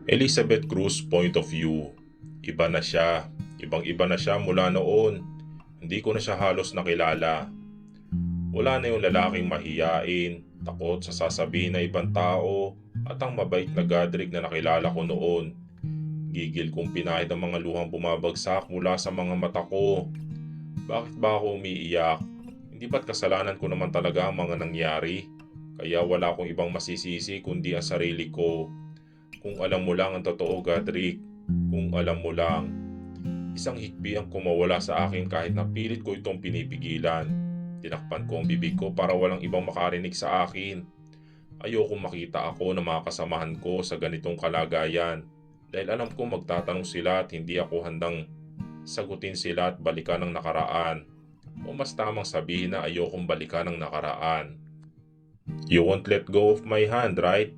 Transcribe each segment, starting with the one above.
Elizabeth Cruz point of view. Iba na siya. Ibang-iba na siya mula noon. Hindi ko na siya halos nakilala. Wala na yung lalaking mahiyain, takot sa sasabihin na ibang tao, at ang mabait na Godric na nakilala ko noon. Gigil kong pinahid ang mga luhang bumabagsak mula sa mga mata ko. Bakit ba ako umiiyak? Hindi ba't kasalanan ko naman talaga ang mga nangyari? Kaya wala akong ibang masisisi kundi ang sarili ko. Kung alam mo lang ang totoo, Godric. Kung alam mo lang. Isang hikbi ang kumawala sa akin kahit napilit ko itong pinipigilan. Tinakpan ko ang bibig ko para walang ibang makarinig sa akin. Ayokong makita ako ng mga kasamahan ko sa ganitong kalagayan. Dahil alam ko magtatanong sila at hindi ako handang sagutin sila at balikan ang nakaraan. O mas tamang sabihin na ayokong balikan ang nakaraan. You won't let go of my hand, right?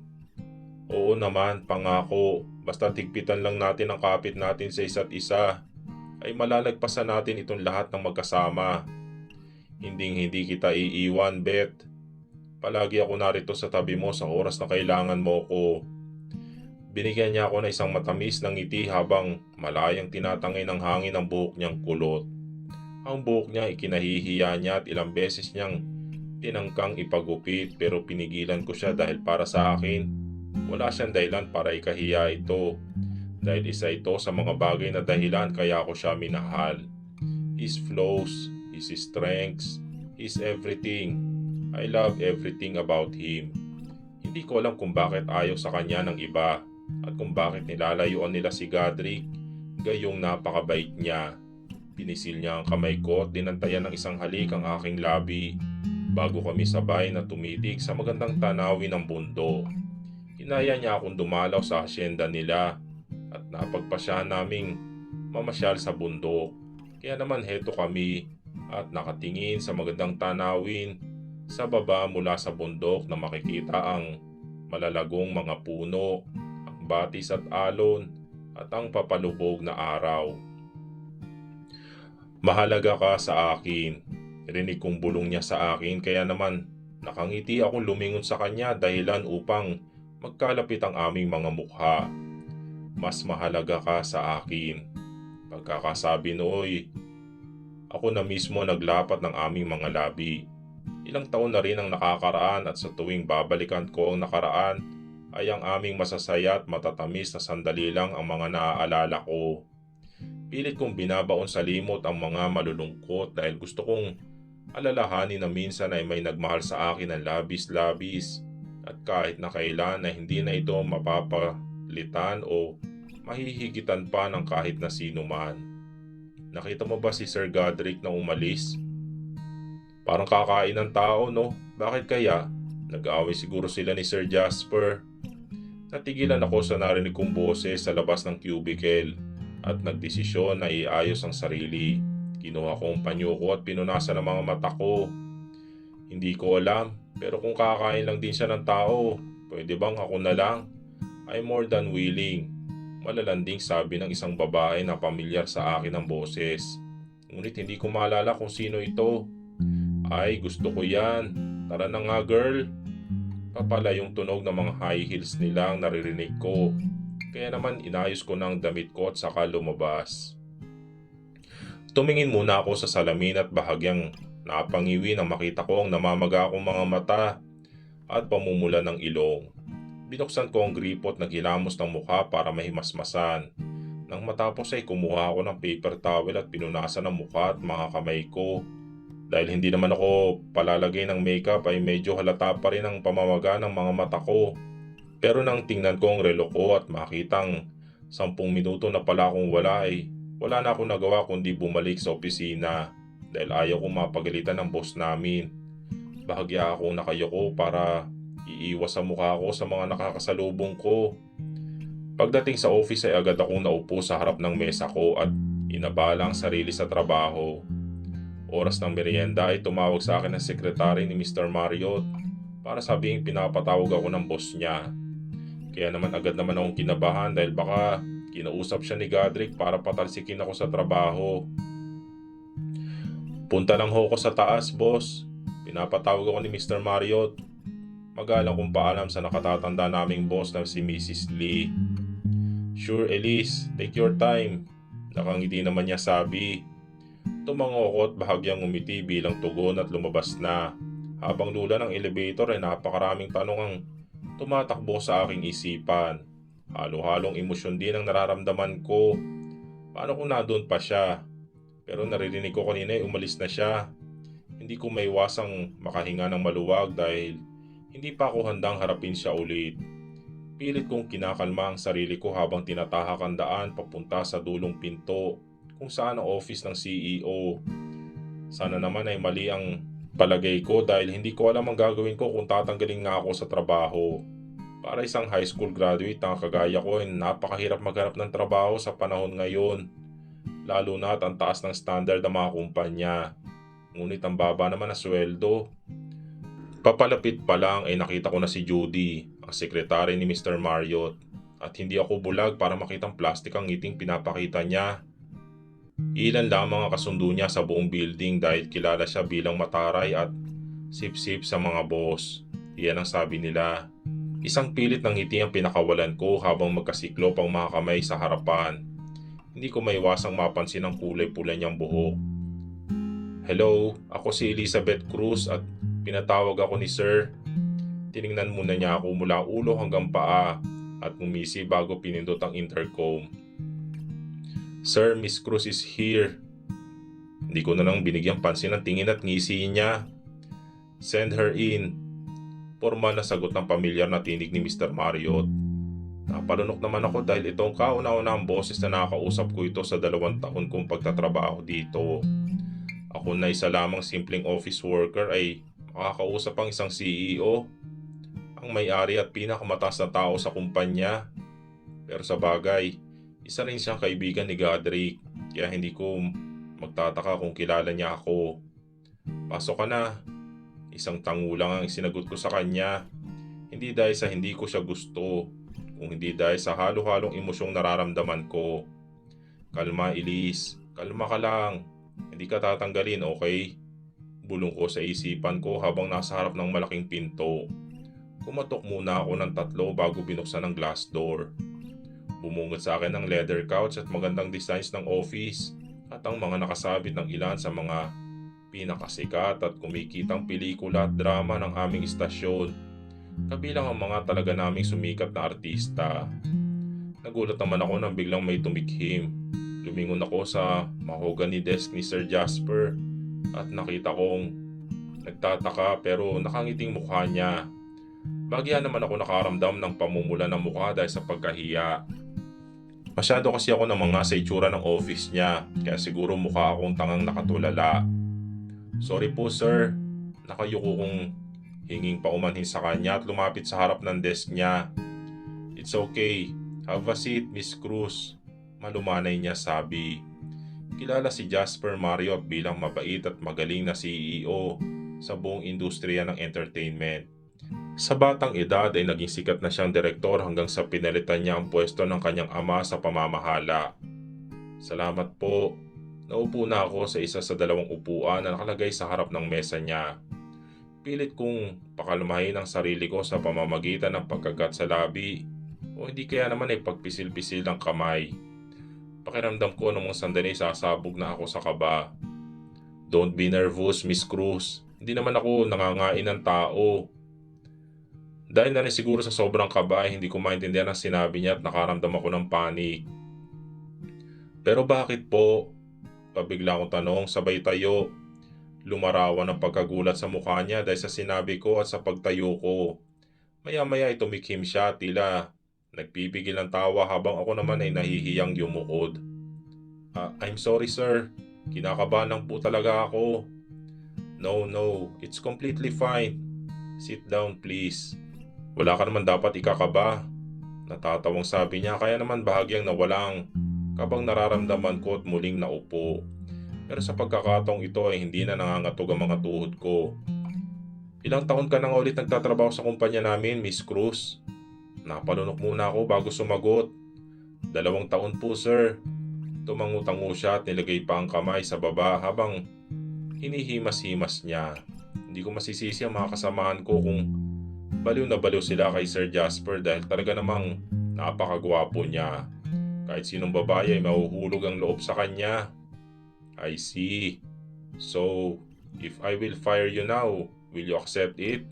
Oo naman, pangako. Basta tigpitan lang natin ang kapit natin sa isa't isa. Ay malalagpasan natin itong lahat ng magkasama. Hindi kita iiwan, Beth. Palagi ako narito sa tabi mo sa oras na kailangan mo ko. Binigyan niya ako ng isang matamis na ngiti habang malayang tinatangay ng hangin ang buhok niyang kulot. Ang buhok niya ikinahihiya niya at ilang beses niyang tinangkang ipagupit pero pinigilan ko siya dahil para sa akin, wala siyang dahilan para ikahiya ito. Dahil isa ito sa mga bagay na dahilan kaya ako siya minahal. His flaws, his strengths, his everything. I love everything about him. Hindi ko alam kung bakit ayaw sa kanya ng iba at kung bakit nilalayuan nila si Godric, gayong napakabait niya. Pinisil niya ang kamay ko at dinantayan ng isang halik ang aking labi bago kami sabay na tumitig sa magandang tanawin ng bundok. Hinaya niya akong dumalaw sa asyenda nila at napagpasyahan naming mamasyal sa bundok. Kaya naman heto kami at nakatingin sa magandang tanawin sa baba mula sa bundok na makikita ang malalagong mga puno, ang batis at alon at ang papalubog na araw. Mahalaga ka sa akin. Rinig kong bulong niya sa akin kaya naman nakangiti akong lumingon sa kanya dahilan upang magkalapit ang aming mga mukha. Mas mahalaga ka sa akin. Pagkakasabi nooy, ako na mismo naglapat ng aming mga labi. Ilang taon na rin ang nakakaraan at sa tuwing babalikan ko ang nakaraan ay ang aming masasaya at matatamis na sandali lang ang mga naaalala ko. Pilit kong binabaon sa limot ang mga malulungkot dahil gusto kong alalahanin na minsan ay may nagmahal sa akin ng labis-labis at kahit na kailan na hindi na ito mapapalitan o mahihigitan pa ng kahit na sino man. Nakita mo ba si Sir Godric na umalis? Parang kakain ng tao, no? Bakit kaya? Nag-aaway siguro sila ni Sir Jasper. Natigilan ako sa narinig kong boses sa labas ng cubicle at nagdesisyon na iayos ang sarili. Kinuha ko ang panyo ko at pinunasan ang mga mata ko. Hindi ko alam, pero kung kakain lang din siya ng tao, pwede bang ako na lang? I'm more than willing. Malalanding sabi ng isang babae na pamilyar sa akin ang boses. Ngunit hindi ko maalala kung sino ito. Ay, gusto ko yan. Tara na nga, girl. Papala yung tunog ng mga high heels nila ang naririnig ko. Kaya naman inayos ko ng damit ko at saka lumabas. Tumingin muna ako sa salamin at bahagyang napangiwi nang makita ko ang namamaga akong mga mata at pamumula ng ilong. Binuksan ko ang gripo at naghilamos ng mukha para mahimasmasan. Nang matapos ay kumuha ako ng paper towel at pinunasan ang mukha at mga kamay ko. Dahil hindi naman ako palalagay ng makeup ay medyo halata pa rin ang pamamaga ng mga mata ko. Pero nang tingnan ko ang relo ko at makitang 10 minuto na pala akong wala ay wala na akong nagawa kundi bumalik sa opisina dahil ayaw kong mapagalitan ng boss namin. Bahagya akong nakayoko para iiwas sa mukha ko sa mga nakakasalubong ko. Pagdating sa office ay agad akong naupo sa harap ng mesa ko at inabala ang sarili sa trabaho. Oras ng merienda ay tumawag sa akin ang sekretary ni Mr. Marriott para sabihing pinapatawag ako ng boss niya. Kaya naman agad naman akong kinabahan dahil baka kinausap siya ni Godric para patalsikin ako sa trabaho. Punta lang ho ko sa taas, boss. Pinapatawag ako ni Mr. Marriott. Magalang kong paalam sa nakatatanda naming boss na si Mrs. Lee. Sure Elise, take your time. Nakangiti naman niya sabi. Tumango ako at bahagyang umiti bilang tugon at lumabas na. Habang lula ng elevator ay napakaraming tanong ang tumatakbo sa aking isipan. Halo-halong emosyon din ang nararamdaman ko. Paano kung nandun pa siya? Pero naririnig ko kanina ay umalis na siya. Hindi ko maiwasang makahinga ng maluwag dahil hindi pa ako handang harapin siya ulit. Pilit kong kinakalma ang sarili ko habang tinatahak ang daan papunta sa dulong pinto kung saan ang office ng CEO. Sana naman ay mali ang palagay ko dahil hindi ko alam ang gagawin ko kung tatanggalin nga ako sa trabaho. Para isang high school graduate na kagaya ko ay napakahirap maghanap ng trabaho sa panahon ngayon. Lalo na at ang taas ng standard ng mga kumpanya. Ngunit ang baba naman na sweldo. Papalapit pa lang ay nakita ko na si Judy, ang sekretary ni Mr. Marriott. At hindi ako bulag para makitang plastic ang ngiting pinapakita niya. Ilan lang mga kasundo niya sa buong building dahil kilala siya bilang mataray at sip-sip sa mga boss. Iyan ang sabi nila. Isang pilit ng ngiti ang pinakawalan ko habang magkasiklop ang mga kamay sa harapan. Hindi ko maiwasang mapansin ang kulay pula niyang buhok. Hello, ako si Elizabeth Cruz at pinatawag ako ni Sir. Tiningnan muna niya ako mula ulo hanggang paa at ngumisi bago pinindot ang intercom. Sir, Miss Cruz is here. Hindi ko na lang binigyang pansin ang tingin at ngisi niya. Send her in. Formal na sagot ng pamilyar na tinig ni Mr. Marriott. Napalunok naman ako dahil itong kauna-unahang boses na nakakausap ko ito sa 2 taon kong pagtatrabaho dito. Ako na isa lamang simpleng office worker ay makakausap ang isang CEO, ang may-ari at pinakamataas na tao sa kumpanya. Pero sa bagay, isa rin siyang kaibigan ni Godric, kaya hindi ko magtataka kung kilala niya ako. Pasok ka na. Isang tango lang ang sinagot ko sa kanya. Hindi dahil sa hindi ko siya gusto, kung hindi dahil sa halo-halong emosyong nararamdaman ko. Kalma Elise, kalma ka lang. Hindi ka tatanggalin, okay? Bulong ko sa isipan ko habang nasa harap ng malaking pinto. Kumatok muna ako ng 3 bago binuksan ang glass door. Bumungad sa akin ang leather couch at magandang designs ng office at ang mga nakasabit ng ilan sa mga pinakasikat at kumikitang pelikula at drama ng aming istasyon. Kabilang ang mga talaga naming sumikat na artista. Nagulat naman ako nang biglang may tumikhim. Lumingon ako sa mahogany desk ni Sir Jasper at nakita kong nagtataka pero nakangiting mukha niya. Bagya naman ako nakaramdam ng pamumula ng mukha dahil sa pagkahiya. Masyado kasi ako ng mga sa itsura ng office niya kaya siguro mukha akong tangang nakatulala. Sorry po sir, nakayuko kong hinging paumanhin sa kanya at lumapit sa harap ng desk niya. It's okay, have a seat Miss Cruz, malumanay niya sabi. Kilala si Jasper Marriott bilang mabait at magaling na CEO sa buong industriya ng entertainment. Sa batang edad ay naging sikat na siyang direktor hanggang sa pinalitan niya ang pwesto ng kanyang ama sa pamamahala. Salamat po. Naupo na ako sa isa sa 2 upuan na nakalagay sa harap ng mesa niya. Pilit kong pakalmahin ang sarili ko sa pamamagitan ng pagkagat sa labi o hindi kaya naman ay pagpisil-pisil ng kamay. Pakiramdam ko nung mga sandali sasabog na ako sa kaba. Don't be nervous, Miss Cruz. Hindi naman ako nangangain ng tao. Dahil na rin siguro sa sobrang kaba ay hindi ko maintindihan ang sinabi niya at nakaramdam ako ng panik. Pero bakit po? Pabigla akong tanong, sabay tayo. Lumarawan ang pagkagulat sa mukha niya dahil sa sinabi ko at sa pagtayo ko. Maya-maya ay tumikhim siya tila nagpipigil ng tawa habang ako naman ay nahihiyang yumukod. I'm sorry sir, kinakabahan lang po talaga ako. No, it's completely fine. Sit down please. Wala ka naman dapat ikakaba. Natatawang sabi niya kaya naman bahagyang nawalang kabang nararamdaman ko at muling naupo. Pero sa pagkakataong ito ay hindi na nangangatog ang mga tuhod ko. Ilang taon ka na nga ulit nagtatrabaho sa kumpanya namin, Miss Cruz? Napalunok muna ako bago sumagot. 2 taon po sir. Tumangutango siya at nilagay pa ang kamay sa baba habang hinihimas-himas niya. Hindi ko masisisi ang mga kasamahan ko kung baliw na baliw sila kay Sir Jasper dahil talaga namang napakagwapo niya. Kahit sinong babae ay mahuhulog ang loob sa kanya. I see. So, if I will fire you now, will you accept it?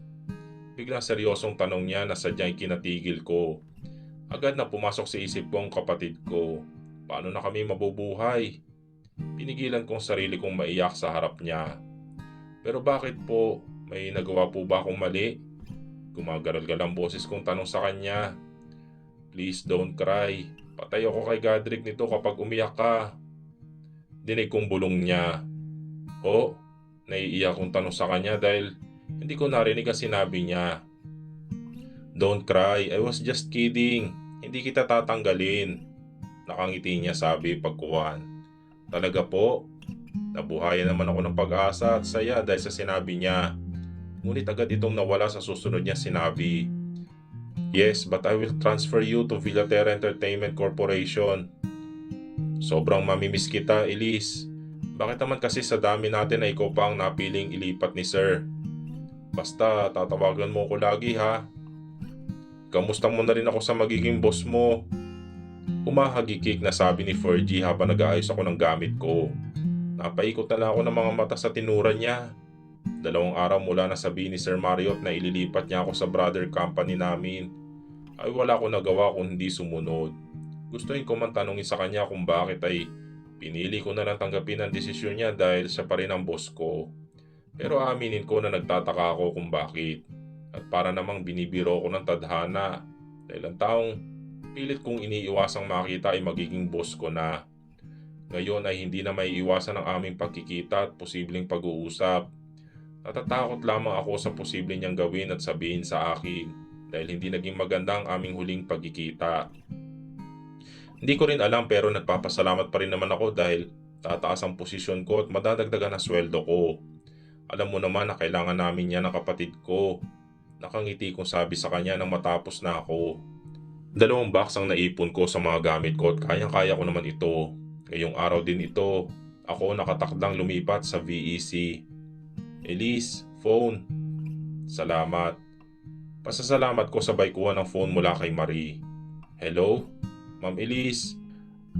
Biglang seryosong tanong niya na sadyang kinatigil ko. Agad na pumasok sa isip ko ang kapatid ko. Paano na kami mabubuhay? Pinigilan kong sarili kong maiyak sa harap niya. Pero bakit po? May nagawa po ba akong mali? Gumagaral-gal ang boses kong tanong sa kanya. Please don't cry. Patay ako kay Godric nito kapag umiyak ka. Dinig kong bulong niya. Oh, naiiyak kong tanong sa kanya dahil hindi ko narinig ang sinabi niya. Don't cry, I was just kidding. Hindi kita tatanggalin. Nakangiti niya sabi pagkuhan. Talaga po? Nabuhayan naman ako ng pag-asa at saya dahil sa sinabi niya. Ngunit agad itong nawala sa susunod niya sinabi. Yes, but I will transfer you to Villaterra Entertainment Corporation. Sobrang mamimiss kita, Elise. Bakit naman kasi sa dami natin ay ikaw pa ang napiling ilipat ni Sir? Basta tatawagan mo ko lagi ha. Kamusta mo na rin ako sa magiging boss mo? Humahagikik na sabi ni Fergie habang nag-aayos ako ng gamit ko. Napaikot na lang ako ng mga mata sa tinura niya. 2 araw mula na sabihin ni Sir Marriott na ililipat niya ako sa brother company namin, ay wala akong nagawa kung hindi sumunod. Gustuin ko man tanungin sa kanya kung bakit ay pinili ko na lang tanggapin ang desisyon niya dahil siya pa rin ang boss ko. Pero aaminin ko na nagtataka ako kung bakit. At para namang binibiro ko ng tadhana dahil ang taong pilit kong iniiwasang makita ay magiging boss ko na. Ngayon ay hindi na may iwasan ang aming pagkikita at posibleng pag-uusap. Natatakot lamang ako sa posible niyang gawin at sabihin sa akin dahil hindi naging maganda ang aming huling pagkikita. Hindi ko rin alam pero nagpapasalamat pa rin naman ako dahil tataas ang posisyon ko at madadagdagan ang sweldo ko. Alam mo naman na kailangan namin yan ng kapatid ko. Nakangiti kong sabi sa kanya nang matapos na ako. 2 box ang naipon ko sa mga gamit ko at kayang-kaya ko naman ito. Ngayong araw din ito, ako nakatakdang lumipat sa VEC. Elise, phone. Salamat. Pasasalamat ko sabay kuha ng phone mula kay Marie. Hello? Ma'am Elise.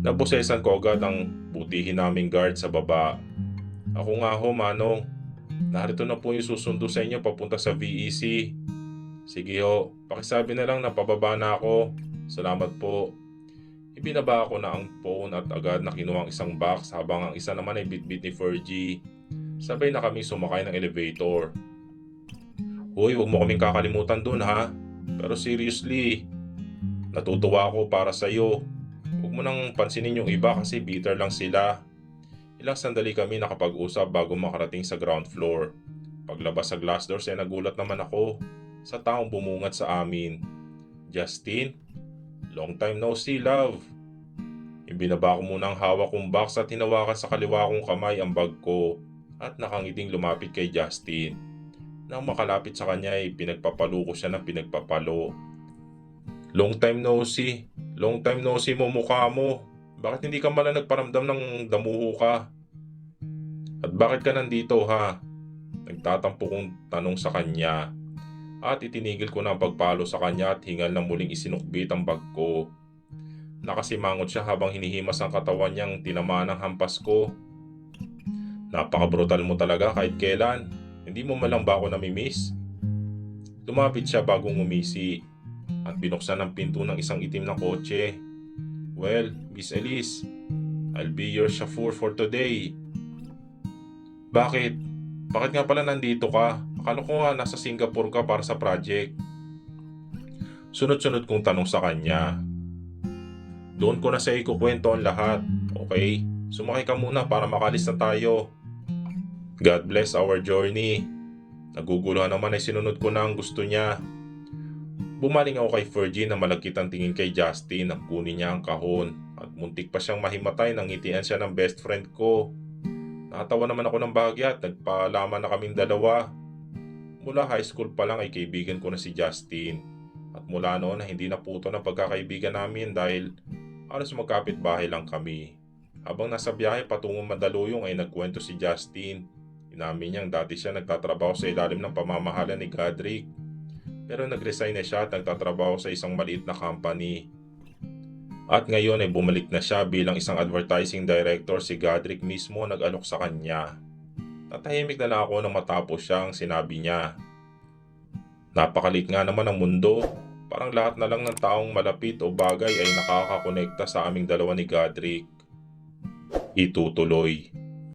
Naposesan ko agad ang butihin naming guard sa baba. Ako nga ho, Manong. Narito na po yung susundo sa inyo papunta sa VEC. Sige ho, pakisabi na lang na pababa na ako. Salamat po. Ibinaba ko na ang phone at agad na kinuha ang isang box habang ang isa naman ay bitbit ni Fergie. Sabay na kami sumakay ng elevator. Hoy, huwag mo kaming kakalimutan dun ha. Pero seriously, natutuwa ako para sa'yo. Huwag mo nang pansinin yung iba kasi bitter lang sila. Ilang sandali kami nakapag-usap bago makarating sa ground floor. Paglabas sa glass doors ay nagulat naman ako sa taong bumungad sa amin. Justin? Long time no see, love. Ibinaba ko muna ang hawak kong box at hinawakan sa kaliwa kong kamay ang bag ko at nakangiting lumapit kay Justin. Nang makalapit sa kanya ay pinagpapalo ko siya ng pinagpapalo. Long time no see. Long time no see mo mukha mo. Bakit hindi ka mala nagparamdam ng damuho ka? At bakit ka nandito ha? Nagtatampo kong tanong sa kanya. At itinigil ko na ang pagpalo sa kanya at hingal na muling isinukbit ang bag ko. Nakasimangot siya habang hinihimas ang katawan niyang tinamaan ng hampas ko. Napaka-brutal mo talaga kahit kailan. Hindi mo malang ba ako namimiss? Lumapit siya bagong umisi at binuksan ang pinto ng isang itim na kotse. Well, Miss Elise, I'll be your chauffeur for today. Bakit? Bakit nga pala nandito ka? Akala ko nga nasa Singapore ka para sa project. Sunod-sunod kong tanong sa kanya. Doon ko na sa ikukwento ang lahat, okay? Sumakay ka muna para makalis na tayo. God bless our journey. Naguguluhan naman ay sinunod ko na ang gusto niya. Bumaling ako kay Fergie na malagkit ang tingin kay Justin at kunin niya ang kahon at muntik pa siyang mahimatay nang ngitian siya ng best friend ko. Natawa naman ako ng bahagya at nagpaalaman na kaming dalawa. Mula high school pa lang ay kaibigan ko na si Justin at mula noon ay hindi naputo ng pagkakaibigan namin dahil halos magkapit-bahay lang kami. Habang nasa biyahe patungong Mandaluyong ay nagkwento si Justin. Inamin niyang dati siya nagtatrabaho sa ilalim ng pamamahala ni Godric. Pero nag-resign na siya at nagtatrabaho sa isang maliit na company. At ngayon ay bumalik na siya bilang isang advertising director. Si Godric mismo nag-alok sa kanya. Natahimik na lang ako nang matapos siyang sinabi niya. Napakalit nga naman ang mundo. Parang lahat na lang ng taong malapit o bagay ay nakakakonekta sa aming dalawa ni Godric. Itutuloy.